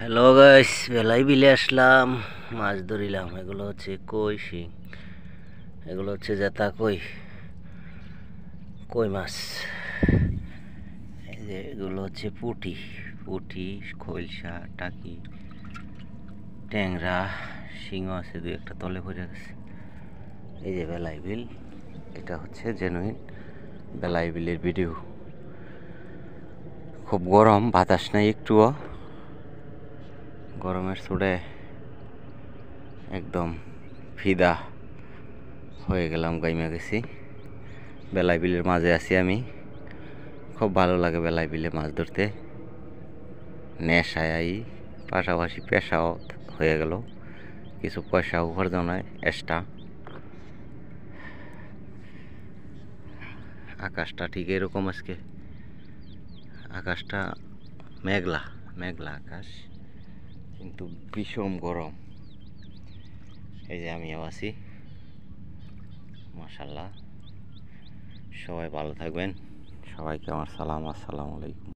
Hello guys, বেলাই বিলে আসলাম, মাছ ধরিলাম। এগুলো হচ্ছে কই শিং, এগুলো হচ্ছে জেতা কই, কই মাছ। এই যে এগুলো হচ্ছে পুঁটি, পুঁটি, খৈলসা, টাকি, ট্যাংরা, শিংও আছে দুই একটা, তলে পড়ে গেছে। এই যে বেলাই বিল, এটা হচ্ছে জেনুইন বেলাই বিলের ভিডিও। খুব গরম, বাতাস নাই একটুও, গরমের চোটে একদম ফিদা হয়ে গেলাম, গাইমা গেছি। বেলাই বিলের মাঝে আছি আমি, খুব ভালো লাগে বেলাই বিলে মাছ ধরতে। নেশায় পাশাপাশি পেশাও হয়ে গেল, কিছু পয়সা উপার্জন হয় এক্সট্রা। আকাশটা ঠিক এরকম, আজকে আকাশটা মেঘলা মেঘলা আকাশ, কিন্তু ভীষণ গরম। এই যে আমিও আছি, মাশাআল্লাহ। সবাই ভালো থাকবেন, সবাইকে আমার সালাম, আসসালামু আলাইকুম।